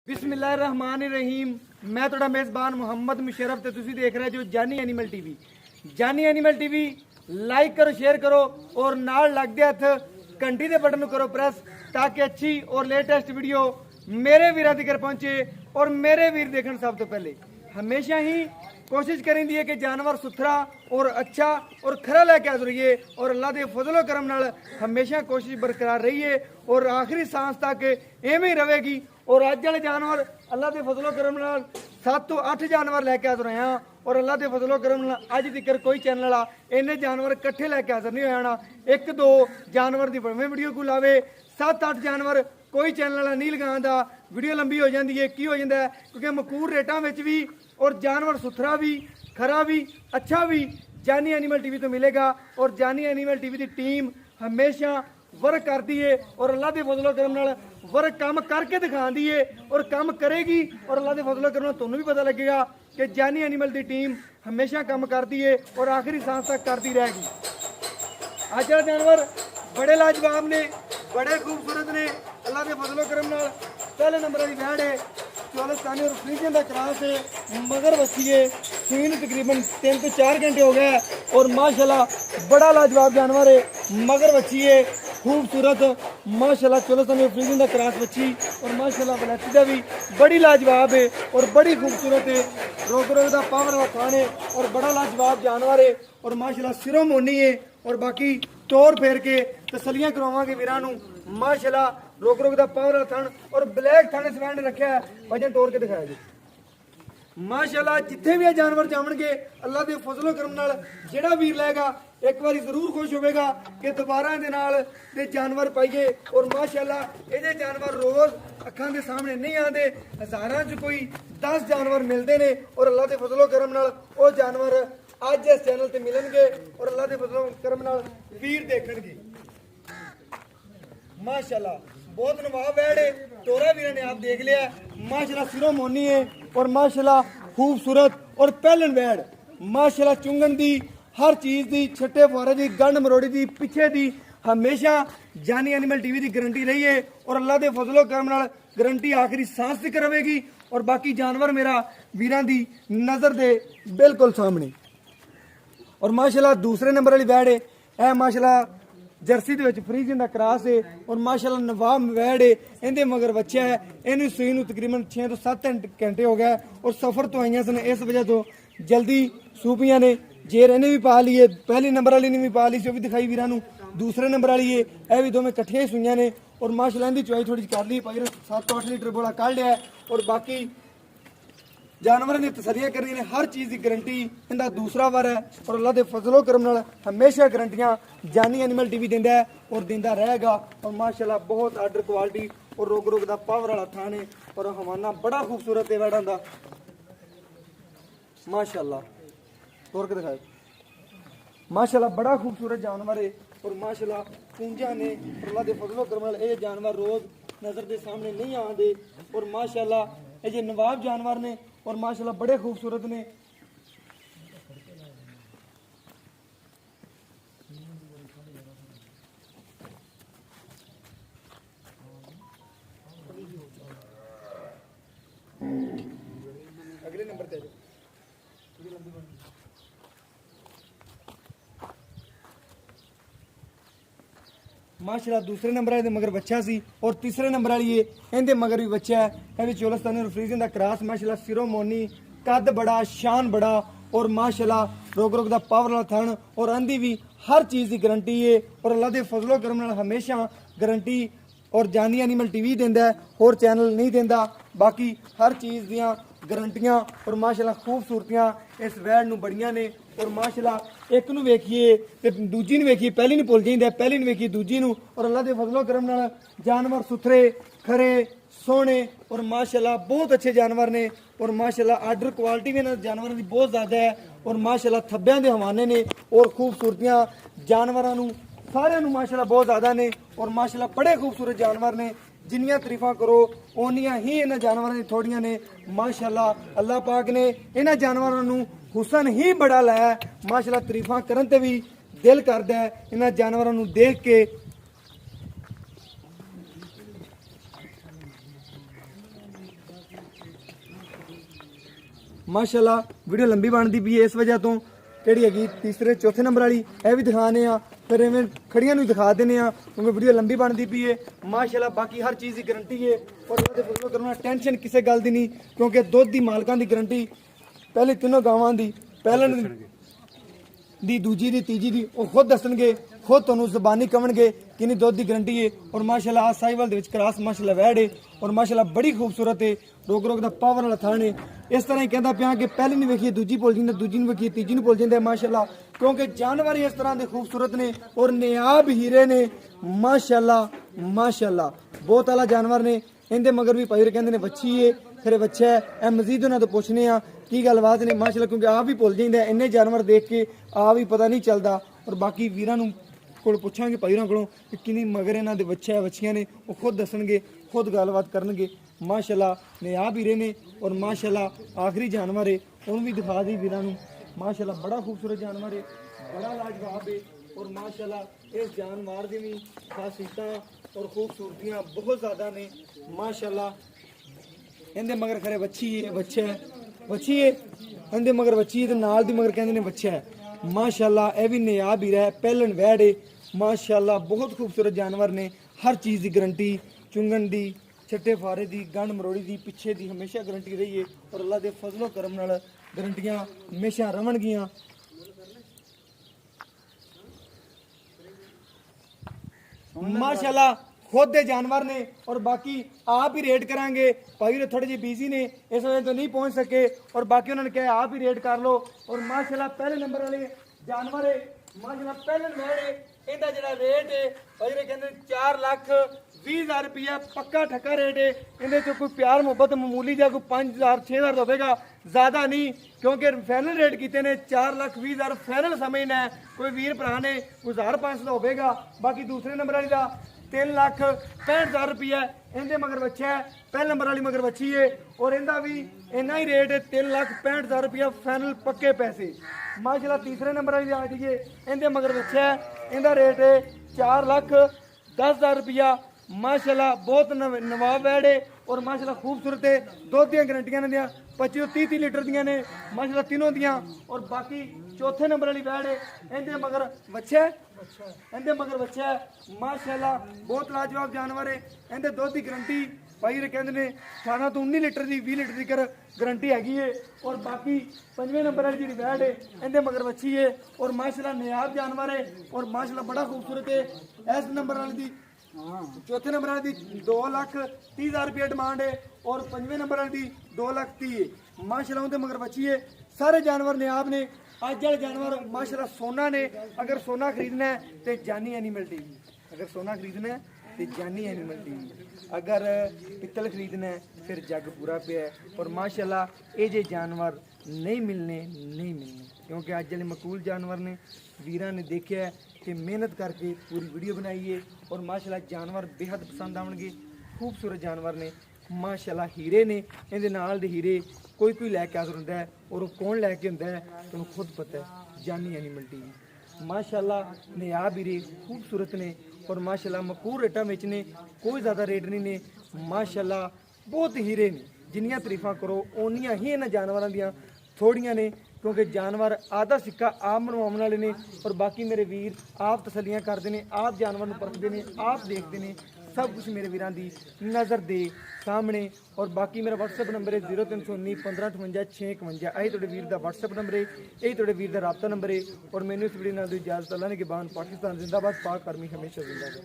बिस्मिल्लाहिर्रहमानिर्रहीम। मैं थोड़ा मेज़बान मुहम्मद मुशर्रफ ते तुसी देख रहे जो जानी एनिमल टीवी। जानी एनिमल टीवी लाइक करो, शेयर करो और नाल लग दे हथ घंटी दे बटन करो प्रेस ताकि अच्छी और लेटेस्ट वीडियो मेरे वीरां तक पहुंचे और मेरे वीर देखण सब तो पहले। हमेशा ही कोशिश करेंदी है कि जानवर सुथरा और अच्छा और खरा लेके हाजिर रहिए और अल्लाह के फजलो करम नाल हमेशा कोशिश बरकरार रही है और आखिरी सांस तक एवं ही रहेगी। और अज वाले जानवर अल्लाह के फजलो करम नाल 7 तो 8 जानवर लैके हाजिर होए हैं और अल्लाह के फजलो करम नाल अज तक कोई चैनल वाला इन्ने जानवर इकट्ठे लैके हाजिर नहीं होया। 1-2 जानवर की भावें वीडियो को लावे, 7-8 जानवर कोई चैनल वाला नहीं लगाता, वीडियो लंबी हो जाती है। की हो जाता है क्योंकि मकूर रेटा में भी और जानवर सुथरा भी खरा भी अच्छा भी जानी एनिमल टीवी तो मिलेगा। और जानी एनिमल टीवी की टीम हमेशा वर्क करती है और अल्लाह के फजलो करम नाल वर्क काम करके दिखाती है और काम करेगी। और अल्लाह के फजलो करम नाल तुहानू भी पता लगेगा कि जानी एनिमल की टीम हमेशा काम करती है और आखिरी सांस तक करती रहेगी। अज वाले जानवर बड़े लाजवाब ने, बड़े खूबसूरत ने। अल्लाह के फजलो करम नाल पहले नंबर की वैड है चौलस्तानी और फ्रीजन का क्रॉस है, मगर बच्ची है। सीन तकरीबन 3 से 4 घंटे हो गए और माशाल्लाह बड़ा लाजवाब जानवर है, मगर बच्ची है खूबसूरत माशाल्लाह। चौलस्तानी और फ्रीजन का क्रॉस बच्ची और माशाल्लाह बलैती का भी बड़ी लाजवाब है और बड़ी खूबसूरत है। रोग रोग का पावर वाला खान है और बड़ा लाजवाब जानवर है और माशाल्लाह सिरों मोनी है। और बाकी तोड़ फेर के तसलियां करवावांगे वीरां नूं। माशाल्लाह रोक रोक दा पावर वाला थण और ब्लैक थण इस वैन ने रखा है, वजन तोड़ के दिखाया जी। माशाल्लाह जिथे भी जानवर जावणगे अल्लाह के फजलो करम नाल जेड़ा वीर लेगा एक बारी जरूर खुश होगा कि दोबारा इहदे नाल ते जानवर पाइए। और माशाल्लाह इहदे जानवर रोज अखां दे सामने नहीं आते, हज़ारां च कोई 10 जानवर मिलते हैं और अल्लाह के फजलो करम नाल वो जानवर अज इस चैनल ते मिलणगे और अल्लाह के फजलो करम नाल वीर देखणगे। माशाल्लाह बहुत नवाब वैड है, तोरा वीर ने आप देख लिया। माशाल्लाह सिरों मोनी है और माशाल्लाह खूबसूरत और पहलन वैड। माशाल्लाह चुंगन दी हर चीज़ दी, छट्टे फुआरे दी, गंढ मरोड़ी दी, पिछे दी हमेशा जानी एनिमल टीवी की गारंटी रही है और अल्लाह के फजलो करम नाल गारंटी आखिरी सांस तक रहेगी। और बाकी जानवर मेरा वीरां दी नज़र दे बिल्कुल सामने। और माशाल्लाह दूसरे नंबर वाली वैड है, यह माशाल्लाह जर्सी के फ्रीजन का क्रॉस है और माशाल्लाह नवाब वैड है। इहदे मगर बच्चा है, इन्हू सूई नूं तकरीबन 6 तो 7 घंटे हो गए और सफ़र तो आईयां सन, इस वजह तो जल्दी सूपियां ने। जेर इन्हें भी पा ली है, पहली नंबर वाली ने भी पा ली, भी दिखाई वीरां नूं। दूसरे नंबर वाली है, यह भी दोवें कट्ठियां ही सूईयां ने और माशाल्लाह इहदी चुआई थोड़ी कर ली, 7 तो 8 लीटर बोला कढ़ लिया। और बाकी जानवरों की तसलियां करनी ने, हर चीज़ की गारंटी इनका दूसरा वार है और अल्लाह के फजलो करम नाल हमेशा गारंटियां जानी एनिमल टीवी दिंदा है और दिंदा रहेगा। और माशाल्लाह बहुत आर्डर क्वालिटी और रोग रोग का पावर वाला थान है और हवाना बड़ा खूबसूरत है वैडां दा। माशाल्लाह तोड़ के दिखाए, माशाल्लाह बड़ा खूबसूरत जानवर है और माशाल्लाह पूंजा ने और अल्लाह के फजलो करम नाल ये जानवर रोज नज़र के सामने नहीं आते और माशाल्लाह ये नवाब जानवर ने और माशाल्लाह बड़े खूबसूरत ने। अगले नंबर पे माशाल्लाह दूसरे नंबर वाले मगर बच्चा सी और तीसरे नंबर वाली है इहदे मगर भी बच्चा है। यह भी चौलस्तानी और फ्रीजन का क्रॉस। माशाल्लाह सिरों मोनी, कद बड़ा, शान बड़ा और माशाल्लाह रोग रोग का पावर वाला थन और आंधी भी हर चीज़ की गारंटी है और अल्लाह के फजलो करम नाल हमेशा गारंटी और जानी एनिमल टीवी दिंदा है, होर चैनल नहीं दिंदा। बाकी हर चीज़ दियां गारंटियां और माशाल्लाह खूबसूरतियां इस वैड नूं बड़ियां ने। और माशाल्लाह एक नूं वेखिए ते दूजी नूं वेखिए, पहली नूं भुल जाइंदा, पहली नूं वेखिए दूजी नूं। और अल्लाह के फजलो करम नाल जानवर सुथरे खरे सोहने और माशाल्लाह बहुत अच्छे जानवर ने और माशाल्लाह आर्डर क्वालिटी भी इन्हां जानवरों की बहुत ज़्यादा है और माशाल्लाह थब्बियां दे हवाने ने और खूबसूरतियां जानवरों नूं सारे नूं माशाल्लाह बहुत ज़्यादा ने और माशाल्लाह बड़े खूबसूरत जानवर ने। जिन्नियां तरीफा करो उन्नियां ही इन्हां जानवरों की थोड़ियां ने। माशाल्लाह अल्लाह पाक ने इन्हां जानवरों नूं हुसन ही बड़ा लाया। माशाल्लाह तरीफा करन ते भी दिल करदा है इन्हां जानवरों नूं देख के। ਮਾਸ਼ਾਅੱਲਾ ਵੀਡੀਓ ਲੰਬੀ ਬਣਦੀ ਪਈ ਹੈ ਇਸ ਵਜ੍ਹਾ ਤੋਂ ਕਿਹੜੀ ਹੈਗੀ ਤੀਸਰੇ ਚੌਥੇ ਨੰਬਰ ਵਾਲੀ ਇਹ ਵੀ ਦਿਖਾਣੇ ਆ ਫਿਰ ਐਵੇਂ ਖੜੀਆਂ ਨੂੰ ਦਿਖਾ ਦਿੰਦੇ ਆ ਕਿਉਂਕਿ ਵੀਡੀਓ ਲੰਬੀ ਬਣਦੀ ਪਈ ਹੈ ਮਾਸ਼ਾਅੱਲਾ ਬਾਕੀ ਹਰ ਚੀਜ਼ ਦੀ ਗਾਰੰਟੀ ਹੈ ਔਰ ਉਹਦੇ ਫਸਲੋਂ ਕਰਨਾ ਟੈਨਸ਼ਨ ਕਿਸੇ ਗੱਲ ਦੀ ਨਹੀਂ ਕਿਉਂਕਿ ਦੁੱਧ ਦੀ ਮਾਲਕਾਂ ਦੀ ਗਾਰੰਟੀ ਪਹਿਲੇ ਤਿੰਨੋਂ ਗਾਵਾਂ ਦੀ ਪਹਿਲਣ ਦੀ ਦੂਜੀ ਦੀ ਤੀਜੀ ਦੀ ਉਹ ਖੁਦ ਦੱਸਣਗੇ ਖੁਦ ਤੁਹਾਨੂੰ ਜ਼ਬਾਨੀ ਕਹਣਗੇ ਕਿੰਨੀ ਦੁੱਧ ਦੀ ਗਾਰੰਟੀ ਹੈ ਔਰ ਮਾਸ਼ਾਅੱਲਾ ਆ ਸਾਈਵਾਲ ਦੇ ਵਿੱਚ ਕਰਾਸ ਮਾਸ਼ਾਅੱਲਾ ਵੈੜ ਹੈ ਔਰ ਮਾਸ਼ਾਅੱਲਾ ਬੜੀ ਖੂਬਸੂਰਤ ਹੈ ਰੋਕ ਰੋਕ ਦਾ ਪਾਵਰ ਵਾਲਾ ਥਣ ਹੈ ਇਸ ਤਰ੍ਹਾਂ ਹੀ ਕਹਿੰਦਾ ਪਿਆ ਕਿ ਪਹਿਲੀ ਨੂੰ ਵੇਖੀਏ ਦੂਜੀ ਭੁੱਲ ਜਾਂਦਾ ਦੂਜੀ ਨੂੰ ਵੇਖੀਏ ਤੀਜੀ ਨੂੰ ਭੁੱਲ ਜਾਂਦੇ ਮਾਸ਼ਾਅੱਲਾ ਕਿਉਂਕਿ ਜਾਨਵਰ ਹੀ ਇਸ ਤਰ੍ਹਾਂ ਦੇ ਖੂਬਸੂਰਤ ਨੇ ਔਰ ਨਿਆਬ ਹੀਰੇ ਨੇ ਮਾਸ਼ਾਅੱਲਾ ਮਾਸ਼ਾਅੱਲਾ ਬਹੁਤ ਆਲਾ ਜਾਨਵਰ ਨੇ ਇਹਦੇ ਮਗਰ ਵੀ ਭਾਈ ਕਹਿੰਦੇ ਨੇ ਵੱਛੀ ਏ ਫਿਰ ਬੱਚਾ ਹੈ ਇਹ ਮਜ਼ੀਦ ਉਹਨਾਂ ਤੋਂ ਪੁੱਛਨੇ ਆ ਕੀ ਗੱਲਬਾਤ ਨੇ ਮਾਸ਼ਾਅੱਲਾ ਕਿਉਂਕਿ ਆਪ ਵੀ ਭੁੱਲ ਜਾਂਦਾ ਇੰਨੇ ਜਾਨਵਰ ਦੇਖ ਕੇ ਆਪ ਵੀ ਪਤਾ ਨਹੀਂ ਚੱਲਦਾ ਔਰ ਬਾਕੀ ਵੀਰਾਂ ਨੂੰ ਕੋਲ ਪੁੱਛਾਂਗੇ ਭਾਈਰਾਂ ਕੋਲੋਂ ਕਿ ਕਿੰਨੀ ਮਗਰ ਇਹਨਾਂ ਦੇ ਬੱਚੇ ਬੱਚੀਆਂ ਨੇ ਉਹ ਖੁਦ ਦੱਸਣਗੇ ਖੁਦ ਗੱਲਬਾਤ ਕਰਨਗੇ ਮਾਸ਼ਾਅੱਲਾ ਨੇ ਆਪ ਹੀਰੇ ਨੇ ਔਰ ਮਾਸ਼ਾਅੱਲਾ ਆਖਰੀ ਜਾਨਵਰ ਹੈ ਉਹਨੂੰ ਵੀ ਦਿਖਾ ਦੀ ਵੀਰਾਂ ਨੂੰ ਮਾਸ਼ਾਅੱਲਾ ਬੜਾ ਖੂਬਸੂਰਤ ਜਾਨਵਰ ਹੈ ਬੜਾ ਲਾਜਵਾਬ ਹੈ ਔਰ ਮਾਸ਼ਾਅੱਲਾ ਇਸ ਜਾਨਵਰ ਦੀ ਵੀ ਖਾਸੀਅਤਾਂ ਔਰ ਖੂਬਸੂਰਤੀਆਂ ਬਹੁਤ ਜ਼ਿਆਦਾ ਨੇ ਮਾਸ਼ਾਅੱਲਾ ਇਹਦੇ ਮਗਰ ਖਰੇ ਵੱਛੀ ਹੈ ਬੱਚਾ ਹੈ ਵੱਛੀ ਹੈ ਇਹਦੇ ਮਗਰ ਵੱਛੀ ਤੇ ਨਾਲ ਦੀ ਮਗਰ ਕਹਿੰਦੇ ਨੇ ਬੱਚਾ ਹੈ ਮਾਸ਼ਾਅੱਲਾ ਇਹ ਵੀ ਨਿਆਬ ਹੀਰਾ ਹੈ ਪਹਿਲਣ ਵੈੜ ਹੈ ਮਾਸ਼ਾਅੱਲਾ ਬਹੁਤ ਖੂਬਸੂਰਤ ਜਾਨਵਰ ਨੇ ਹਰ ਚੀਜ਼ ਦੀ ਗਾਰੰਟੀ ਚੁੰਗਣ ਦੀ ਛੱਟੇ ਫਾਰੇ ਦੀ ਗੰਢ ਮਰੋੜੀ ਦੀ ਪਿੱਛੇ ਦੀ ਹਮੇਸ਼ਾ ਗਾਰੰਟੀ ਰਹੀ ਹੈ ਔਰ ਅੱਲਾ ਦੇ ਫਜ਼ਲੋ ਕਰਮ ਨਾਲ ਗਾਰੰਟੀਆਂ ਹਮੇਸ਼ਾ ਰਵਣਗੀਆਂ ਮਾਸ਼ਾਅੱਲਾ खुद दे जानवर ने और बाकी आप ही रेट करांगे भाई थोड़े जी बिजी ने इस वजह तो नहीं पहुंच सके और बाकी उन्होंने कहा आप ही रेट कर लो और माशाल्लाह पहले नंबर वाले जानवर है माशाल्लाह पहले नंबर है ਇਹਦਾ ਜਿਹੜਾ ਰੇਟ ਹੈ ਭਾਈ ਰੇ ਕਹਿੰਦੇ 4,20,000 ਰੁਪਇਆ ਪੱਕਾ ਠੱਕਾ ਰੇਟ ਹੈ ਇਹਦੇ ਚ ਕੋਈ ਪਿਆਰ ਮੁਹੱਬਤ ਮਾਮੂਲੀ ਜਾਂ ਕੋਈ 5,000 6,000 ਹੋਵੇਗਾ ਜ਼ਿਆਦਾ ਨਹੀਂ ਕਿਉਂਕਿ ਫਾਈਨਲ ਰੇਟ ਕੀਤੇ ਨੇ 4,20,000 ਫਾਈਨਲ ਸਮਝਣਾ ਕੋਈ ਵੀਰ ਭਰਾ ਨੇ ਕੋਈ 1,500 ਹੋਵੇਗਾ ਬਾਕੀ ਦੂਸਰੇ ਨੰਬਰ ਵਾਲੀ ਦਾ 3,65,000 ਰੁਪਇਆ ਇਹਦੇ ਮਗਰ ਬੱਚਾ ਹੈ ਪਹਿਲੇ ਨੰਬਰ ਵਾਲੀ ਮਗਰ ਬੱਚੀ ਹੈ ਔਰ ਇਹਦਾ ਵੀ ਇੰਨਾ ਹੀ ਰੇਟ ਹੈ 3,65,000 ਰੁਪਇਆ ਫਾਈਨਲ ਪੱਕੇ ਪੈਸੇ ਮਾਸ਼ਾਅੱਲਾ ਤੀਸਰੇ ਨੰਬਰ ਵਾਲੀ ਆ ਜਾਈਏ ਇਹਦੇ ਮਗਰ ਬੱਚਾ ਹੈ ਇਹਦਾ ਰੇਟ ਹੈ 4,10,000 ਰੁਪਇਆ ਮਾਸ਼ਾਅੱਲਾ ਬਹੁਤ ਨਵਾਬ ਵੈੜ ਹੈ ਔਰ ਮਾਸ਼ਾਅੱਲਾ ਖੂਬਸੂਰਤ ਹੈ ਦੁੱਧ ਦੀਆਂ ਗਰੰਟੀਆਂ ਨੇ ਦੀਆਂ 25 ਤੋਂ 30 ਲੀਟਰ ਦੀਆਂ ਨੇ ਮਾਸ਼ਾਅੱਲਾ ਤਿੰਨੋਂ ਦੀਆਂ ਔਰ ਬਾਕੀ ਚੌਥੇ ਨੰਬਰ ਵਾਲੀ ਵੈੜ ਹੈ ਇਹਦੇ ਮਗਰ ਬੱਚਾ ਇਹਦੇ ਮਗਰ ਬੱਚਾ ਮਾਸ਼ਾਅੱਲਾ ਬਹੁਤ ਲਾਜਵਾਬ ਜਾਨਵਰ ਹੈ ਇਹਦੇ ਦੁੱਧ ਦੀ ਗਰੰਟੀ ਭਾਈ ਕਹਿੰਦੇ ਨੇ 18 ਤੋਂ 19 ਲੀਟਰ ਦੀ 20 ਲੀਟਰ ਦੀ ਗਰੰਟੀ ਹੈਗੀ ਹੈ ਔਰ ਬਾਕੀ ਪੰਜਵੇਂ ਨੰਬਰ ਵਾਲੀ ਜਿਹੜੀ ਵੈੜ ਹੈ ਇਹਦੇ ਮਗਰ ਬੱਚੀ ਹੈ ਔਰ ਮਾਸ਼ਾਅੱਲਾ ਨਿਆਬ ਜਾਨਵਰ ਹੈ ਔਰ ਮਾਸ਼ਾਅੱਲਾ ਬੜਾ ਖੂਬਸੂਰਤ ਹੈ ਇਸ ਨੰਬਰ ਵਾਲੀ ਦੀ ਚੌਥੇ ਨੰਬਰ ਵਾਲੀ ਦੀ 2,30,000 ਰੁਪਏ ਡਿਮਾਂਡ ਹੈ ਔਰ ਪੰਜਵੇਂ ਨੰਬਰ ਵਾਲੀ ਦੀ 2,30,000 ਹੈ ਮਾਸ਼ਾਅੱਲਾ ਉਹਦੇ ਮਗਰ ਬੱਚੀ ਹੈ ਸਾਰੇ ਜਾਨਵਰ ਨਿਆਬ ਨੇ ਅੱਜ ਵਾਲੇ ਜਾਨਵਰ ਮਾਸ਼ਾਅੱਲਾ ਸੋਨਾ ਨੇ ਅਗਰ ਸੋਨਾ ਖਰੀਦਣਾ ਹੈ ਤੇ ਜਾਨੀ ਐਨੀਮਲ ਟੀਵੀ ਅਗਰ ਸੋਨਾ ਖਰੀਦਣਾ ਹੈ ਤੇ ਜਾਨੀ ਐਨੀਮਲ ਟੀਵੀ अगर पित्तल खरीदना है फिर जग पूरा पे है और माशाल्लाह ये जे जानवर नहीं मिलने क्योंकि अज वाले मकबूल जानवर ने वीरां ने देखा है कि मेहनत करके पूरी वीडियो बनाई है और माशाल्लाह जानवर बेहद पसंद आउणगे खूबसूरत जानवर ने माशाल्लाह हीरे ने इहदे नाल दे हीरे कोई लैके हाज़र हुंदा है और वो कौन लैके हुंदा है तुहानूं खुद पता है जानी एनिमल टीवी माशाल्लाह नियाब हीरे खूबसूरत ने और माशाल्लाह मकबूल रेटा विच ने कोई ज़्यादा रेट नहीं ने माशाल्लाह बहुत हीरे ने जिन्नियां तारीफां करो उन्नियां ही इन्हां जानवरां दियां थोड़ियां ने क्योंकि जानवर आधा सिक्का आप मनवाने वाले ने और बाकी मेरे वीर आप तसलियां करते हैं आप जानवर नूं परखते हैं आप देखते हैं सब कुछ मेरे वीरां दी नज़र दे सामने और बाकी मेरा WhatsApp नंबर है 0319 1558 651 यही तुहाडे वीर दा WhatsApp नंबर है यही तुहाडे वीर दा राबता नंबर है और मैनूं इस वीडियो नाल दी इजाज़त अल्लाह ने के बाद पाकिस्तान जिंदाबाद पाक आर्मी हमेशा जिंदाबाद।